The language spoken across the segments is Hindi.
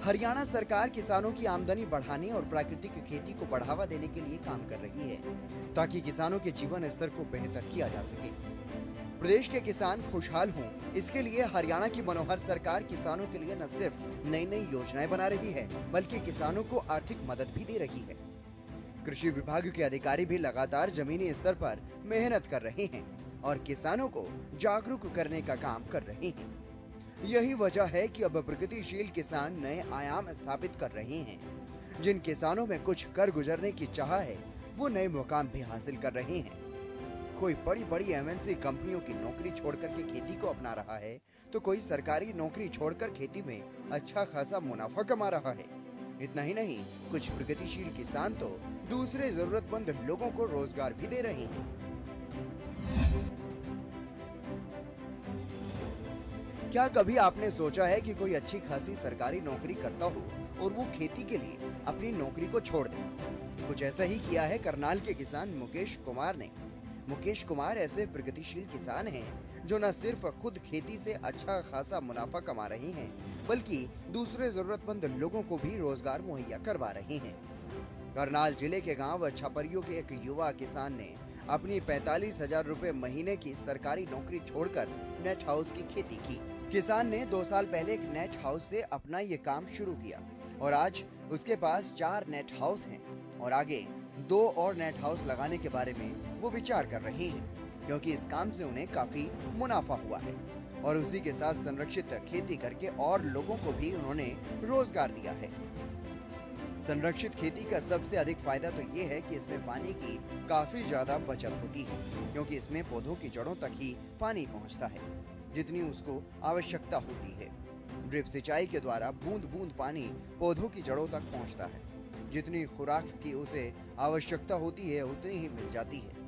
हरियाणा सरकार किसानों की आमदनी बढ़ाने और प्राकृतिक खेती को बढ़ावा देने के लिए काम कर रही है ताकि किसानों के जीवन स्तर को बेहतर किया जा सके। प्रदेश के किसान खुशहाल हों, इसके लिए हरियाणा की मनोहर सरकार किसानों के लिए न सिर्फ नई नई योजनाएं बना रही है बल्कि किसानों को आर्थिक मदद भी दे रही है। कृषि विभाग के अधिकारी भी लगातार जमीनी स्तर पर मेहनत कर रहे हैं और किसानों को जागरूक करने का काम कर रहे हैं। यही वजह है कि अब प्रगतिशील किसान नए आयाम स्थापित कर रहे हैं। जिन किसानों में कुछ कर गुजरने की चाह है, वो नए मुकाम भी हासिल कर रहे हैं। कोई बड़ी बड़ी एमएनसी कंपनियों की नौकरी छोड़कर के खेती को अपना रहा है, तो कोई सरकारी नौकरी छोड़कर खेती में अच्छा खासा मुनाफा कमा रहा है। इतना ही नहीं, कुछ प्रगतिशील किसान तो दूसरे जरूरतमंद लोगों को रोजगार भी दे रहे हैं। क्या कभी आपने सोचा है कि कोई अच्छी खासी सरकारी नौकरी करता हो और वो खेती के लिए अपनी नौकरी को छोड़ दे? कुछ ऐसा ही किया है करनाल के किसान मुकेश कुमार ने। मुकेश कुमार ऐसे प्रगतिशील किसान हैं जो न सिर्फ खुद खेती से अच्छा खासा मुनाफा कमा रहे हैं बल्कि दूसरे जरूरतमंद लोगों को भी रोजगार मुहैया करवा रहे हैं। करनाल जिले के गांव छपरियों के एक युवा किसान ने अपनी 45,000 रुपए महीने की सरकारी नौकरी छोड़कर नेट हाउस की खेती की। किसान ने 2 साल पहले एक नेट हाउस से अपना ये काम शुरू किया और आज उसके पास 4 नेट हाउस हैं और आगे 2 और नेट हाउस लगाने के बारे में वो विचार कर रहे हैं क्योंकि इस काम से उन्हें काफी मुनाफा हुआ है और उसी के साथ संरक्षित खेती करके और लोगों को भी उन्होंने रोजगार दिया है। संरक्षित खेती का सबसे अधिक फायदा तो ये है कि इसमें पानी की काफी ज्यादा बचत होती है क्योंकि इसमें पौधों की जड़ों तक ही पानी पहुंचता है जितनी उसको आवश्यकता होती है। ड्रिप सिंचाई के द्वारा बूंद बूंद पानी पौधों की जड़ों तक पहुंचता है। जितनी खुराक की उसे आवश्यकता होती है उतनी ही मिल जाती है।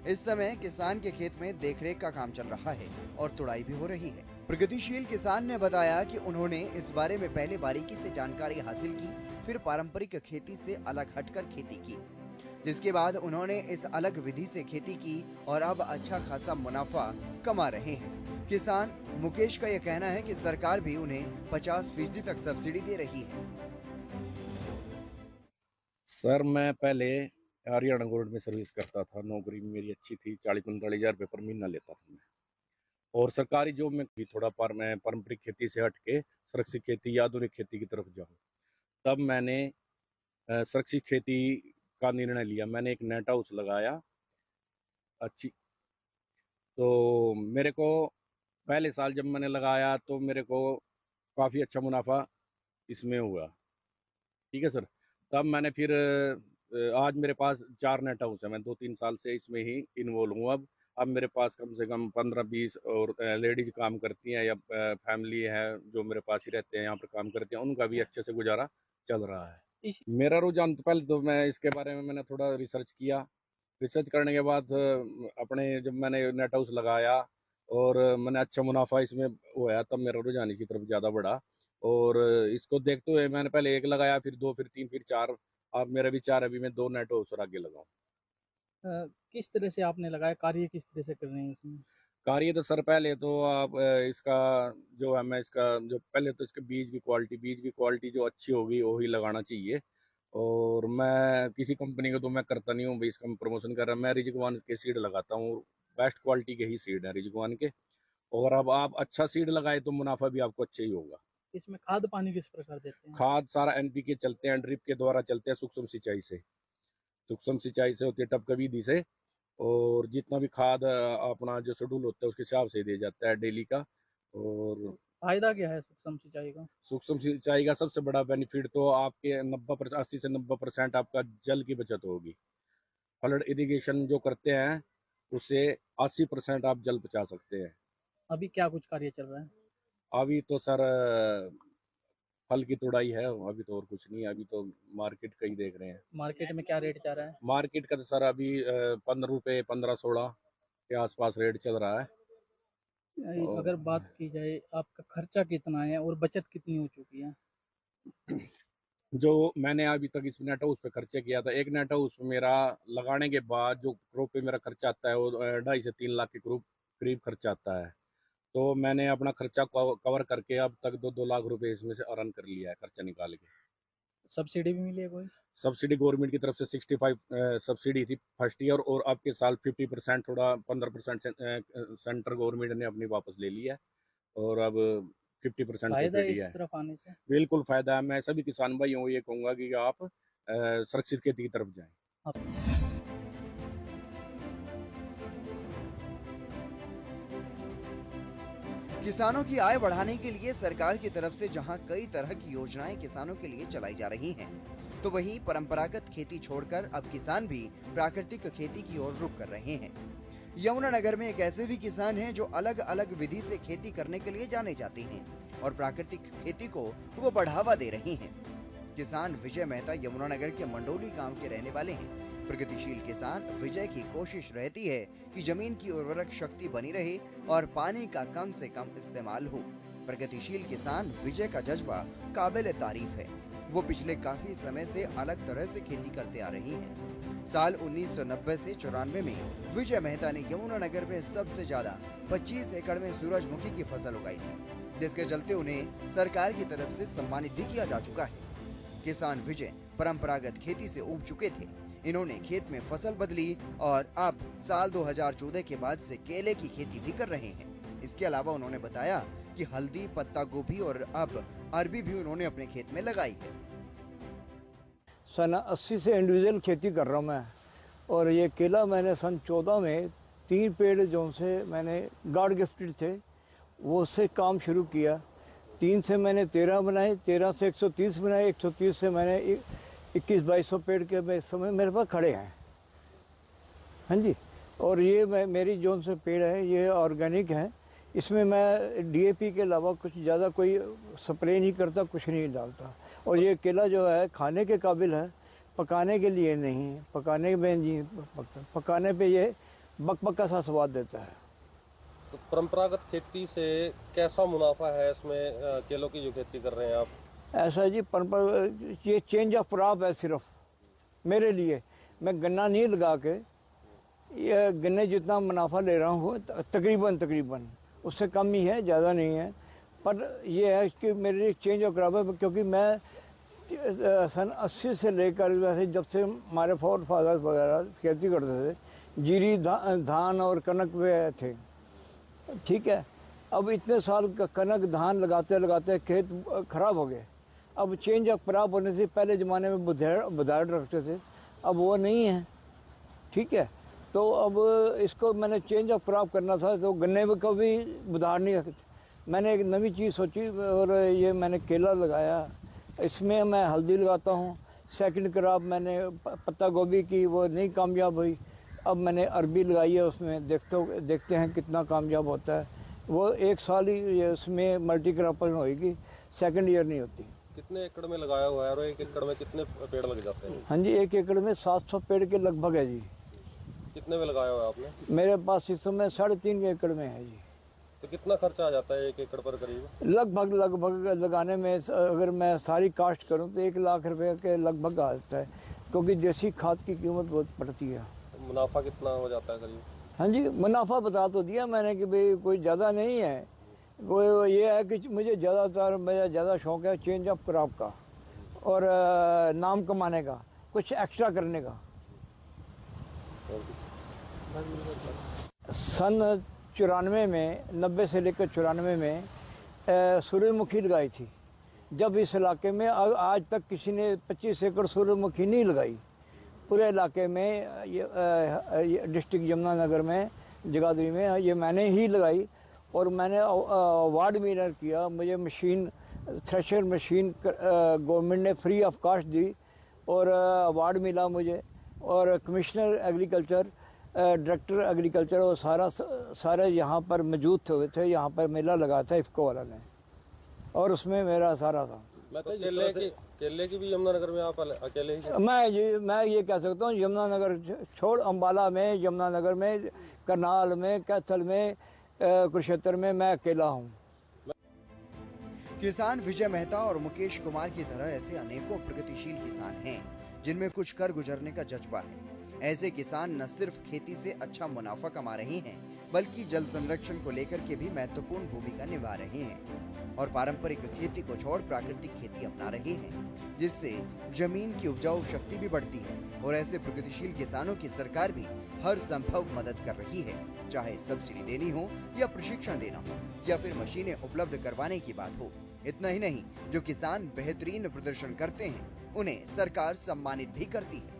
इस समय किसान के खेत में देखरेख का काम चल रहा है और तुड़ाई भी हो रही है। प्रगतिशील किसान ने बताया कि उन्होंने इस बारे में पहले बारीकी से जानकारी हासिल की, फिर पारंपरिक खेती से अलग हटकर खेती की, जिसके बाद उन्होंने इस अलग विधि से खेती की और अब अच्छा खासा मुनाफा कमा रहे हैं। किसान मुकेश का यह कहना है कि सरकार भी उन्हें 50% तक सब्सिडी दे रही है। सर मैं पहले हरियाणा गवर्नमेंट में सर्विस करता था। नौकरी मेरी अच्छी थी, 40-45 हज़ार रुपये पर महीना लेता था मैं। और सरकारी जॉब में भी थोड़ा मैं पारंपरिक खेती से हट के सुरक्षित खेती या आधुनिक खेती की तरफ जाऊँ। तब मैंने सुरक्षित खेती का निर्णय लिया। मैंने एक नेट हाउस लगाया अच्छी। तो मेरे को पहले साल जब मैंने लगाया तो मेरे को काफ़ी अच्छा मुनाफा इसमें हुआ। ठीक है सर। तब मैंने फिर आज मेरे पास 4 नेट हाउस है। मैं 2-3 साल से इसमें ही इन्वॉल्व हूँ। अब मेरे पास कम से कम 15-20 और लेडीज काम करती हैं या फैमिली है जो मेरे पास ही रहते हैं, यहाँ पर काम करते हैं, उनका भी अच्छे से गुजारा चल रहा है। मेरा रुझान तो पहले तो मैं इसके बारे में मैंने थोड़ा रिसर्च किया। रिसर्च करने के बाद अपने जब मैंने नेट हाउस लगाया और मैंने अच्छा मुनाफा इसमें हुआ, तब मेरा रुझान इसकी तरफ ज़्यादा बढ़ा। और इसको देखते हुए मैंने पहले 1 लगाया, फिर 2, फिर 3, फिर 4। अब मेरा विचार अभी मैं 2 नेट हाउस और आगे लगाऊं। किस तरह से आपने लगाया, कार्य किस तरह से कर रहे हैं इसमें? कार्य तो सर पहले तो आप इसका जो है मैं इसका जो पहले तो इसके बीज की क्वालिटी जो अच्छी होगी वही लगाना चाहिए। और मैं किसी कंपनी को तो मैं करता नहीं हूँ भाई इसका प्रमोशन कर रहा। मैं रिजवान के सीड लगाता हूँ, बेस्ट क्वालिटी के ही सीड है रिजवान के। और अब आप अच्छा सीड लगाए तो मुनाफा भी आपको अच्छा ही होगा। इसमें खाद पानी किस प्रकार देते हैं? खाद सारा एनपीके चलते हैं, ड्रिप के द्वारा चलते हैं, सूक्ष्म सिंचाई से। सूक्ष्म सिंचाई से होती है टपक विधि से। और जितना भी खाद अपना जो शेड्यूल होता है उसके हिसाब से दिया जाता है डेली का। और फायदा क्या है सूक्ष्म सिंचाई का? सूक्ष्म सिंचाई का सबसे बड़ा बेनिफिट तो आपके 80 से 90% आपका जल की बचत होगी। फ्लड इरिगेशन जो करते हैं उससे 80% आप जल बचा सकते हैं। अभी क्या कुछ कार्य चल रहा है? अभी तो सर फल की तुड़ाई है, अभी तो और कुछ नहीं। अभी तो मार्केट का ही देख रहे हैं। मार्केट में क्या रेट जा रहा है? मार्केट का तो सर अभी 15 रुपये, 15-16 के आसपास रेट चल रहा है। अगर बात की जाए आपका खर्चा कितना है और बचत कितनी हो चुकी है? जो मैंने अभी तक इस नेट हाउस पे खर्चा किया था, एक नेट हाउस पे मेरा लगाने के बाद जो क्रॉप पे मेरा खर्चा आता है वो 2.5 से 3 लाख के करीब खर्चा आता है। तो मैंने अपना खर्चा कवर करके अब तक 2-2 लाख रुपए इसमें से अर्न कर लिया है खर्चा निकाल के। सब्सिडी भी मिली है कोई? सब्सिडी गवर्नमेंट की तरफ से 65 सब्सिडी थी फर्स्ट ईयर, और अब के साल 50%, थोड़ा 15% सेंट्रल गवर्नमेंट ने अपनी वापस ले लिया है, और अब 50% फायदा है सब्सिडी इस है। तरफ आने से? बिल्कुल फायदा है। मैं सभी किसान भाइयों को ये कहूँगा कि आप सुरक्षित खेती की तरफ जाएं। किसानों की आय बढ़ाने के लिए सरकार की तरफ से जहां कई तरह की योजनाएं किसानों के लिए चलाई जा रही हैं, तो वहीं परंपरागत खेती छोड़कर अब किसान भी प्राकृतिक खेती की ओर रुख कर रहे हैं। यमुनानगर में एक ऐसे भी किसान हैं जो अलग अलग विधि से खेती करने के लिए जाने जाते हैं और प्राकृतिक खेती को वो बढ़ावा दे रहे हैं। किसान विजय मेहता यमुनानगर के मंडोली गांव के रहने वाले हैं। प्रगतिशील किसान विजय की कोशिश रहती है कि जमीन की उर्वरक शक्ति बनी रहे और पानी का कम से कम इस्तेमाल हो। प्रगतिशील किसान विजय का जज्बा काबिल तारीफ है। वो पिछले काफी समय से अलग तरह से खेती करते आ रही हैं। साल 1990 से 94 में विजय मेहता ने यमुनानगर में सबसे ज्यादा 25 एकड़ में सूरजमुखी की फसल उगाई थी, जिसके चलते उन्हें सरकार की तरफ से सम्मानित भी किया जा चुका है। किसान विजय परंपरागत खेती से ऊब चुके थे। इन्होंने खेत में फसल बदली और अब साल 2014 के बाद से केले की खेती भी कर रहे हैं। इसके अलावा उन्होंने बताया कि हल्दी, पत्ता गोभी और अब अरबी भी उन्होंने अपने खेत में लगाई है। सन 80 से इंडिविजुअल खेती कर रहा हूँ मैं, और ये केला मैंने सन 14 में 3 पेड़ जो से मैंने गॉड गिफ्टेड थे वो उससे काम शुरू किया। 3 से मैंने 13 बनाए, 13 से 130 बनाए, 130 से मैंने 21-2200 पेड़ के इस समय मेरे पास खड़े हैं। हाँ जी, और ये मेरी जो से पेड़ है ये ऑर्गेनिक है। इसमें मैं डीएपी के अलावा कुछ ज़्यादा कोई स्प्रे नहीं करता, कुछ नहीं डालता। और ये केला जो है खाने के काबिल है, पकाने के लिए नहीं है। पकाने में नहीं पकता, पकाने पे ये बकबका सा स्वाद देता है। तो परंपरागत खेती से कैसा मुनाफा है इसमें, केलों की जो खेती कर रहे हैं आप? ऐसा जी, ये चेंज ऑफ क्रॉप है सिर्फ मेरे लिए। मैं गन्ना नहीं लगा के ये गन्ने जितना मुनाफा ले रहा हूँ तकरीबन उससे कम ही है, ज़्यादा नहीं है। पर ये है कि मेरे लिए चेंज ऑफ क्रॉप है, क्योंकि मैं सन 80 से लेकर वैसे जब से हमारे फादर्स वगैरह खेती करते थे, जीरी धान और कनक पे थे, ठीक है। अब इतने साल कनक धान लगाते लगाते खेत खराब हो गए। अब चेंज ऑफ क्रॉप होने से पहले ज़माने में बुधाड़ रखते थे, अब वो नहीं है, ठीक है। तो अब इसको मैंने चेंज ऑफ क्रॉप करना था, तो गन्ने में कभी बुधाड़ नहीं रखते। मैंने एक नई चीज़ सोची और ये मैंने केला लगाया। इसमें मैं हल्दी लगाता हूँ। सेकंड क्रॉप मैंने पत्ता गोभी की, वो नहीं कामयाब हुई। अब मैंने अरबी लगाई है, उसमें देखते हैं कितना कामयाब होता है। वो 1 साल ही उसमें मल्टी क्रॉपिंग होगी, सेकंड ईयर नहीं होती। कितने एकड़ में लगाया हुआ है और 1 एकड़ में कितने पेड़ लग जाते हैं? हाँ जी, 1 एकड़ में 700 पेड़ के लगभग है जी। कितने में लगाया हुआ है आपने? मेरे पास इस समय 3.5 एकड़ में है जी। तो कितना खर्चा आ जाता है 1 एकड़ पर करीब? लगभग लगाने में अगर मैं सारी कास्ट करूं तो 1 लाख रुपए के लगभग आ जाता है, क्योंकि देसी खाद की कीमत बहुत पड़ती है। मुनाफा कितना हो जाता है करीब? हाँ जी, मुनाफा बता तो दिया मैंने कि भाई कोई ज़्यादा नहीं है। कोई ये है कि मुझे ज़्यादा शौक़ है चेंज ऑफ क्रॉप का और नाम कमाने का, कुछ एक्स्ट्रा करने का। सन 94 में, 90 से लेकर 94 में सूरजमुखी लगाई थी। जब इस इलाके में आज तक किसी ने 25 एकड़ सूरजमुखी नहीं लगाई पूरे इलाके में। डिस्ट्रिक्ट यमुनानगर में, जगाधरी में ये मैंने ही लगाई और मैंने अवार्ड भी विनर किया। मुझे मशीन, थ्रेशर मशीन गवर्नमेंट ने फ्री ऑफ कॉस्ट दी और अवार्ड मिला मुझे। और कमिश्नर एग्रीकल्चर, डायरेक्टर एग्रीकल्चर और सारे यहाँ पर मौजूद थे। यहाँ पर मेला लगा था इफ्को वाला ने, और उसमें मेरा सारा था। तो केले की भी यमुनानगर में आप अकेले ही? मैं ये कह सकता हूँ, यमुनानगर छोड़ अम्बाला में, यमुनानगर में, करनाल में, कैथल में, कुरुक्षेत्र में मैं अकेला हूँ। किसान विजय मेहता और मुकेश कुमार की तरह ऐसे अनेकों प्रगतिशील किसान हैं जिनमें कुछ कर गुजरने का जज्बा है। ऐसे किसान न सिर्फ खेती से अच्छा मुनाफा कमा रहे हैं, बल्कि जल संरक्षण को लेकर के भी महत्वपूर्ण भूमिका निभा रहे हैं और पारंपरिक खेती को छोड़ प्राकृतिक खेती अपना रहे हैं, जिससे जमीन की उपजाऊ शक्ति भी बढ़ती है। और ऐसे प्रगतिशील किसानों की सरकार भी हर संभव मदद कर रही है, चाहे सब्सिडी देनी हो या प्रशिक्षण देना हो या फिर मशीनें उपलब्ध करवाने की बात हो। इतना ही नहीं, जो किसान बेहतरीन प्रदर्शन करते हैं उन्हें सरकार सम्मानित भी करती है।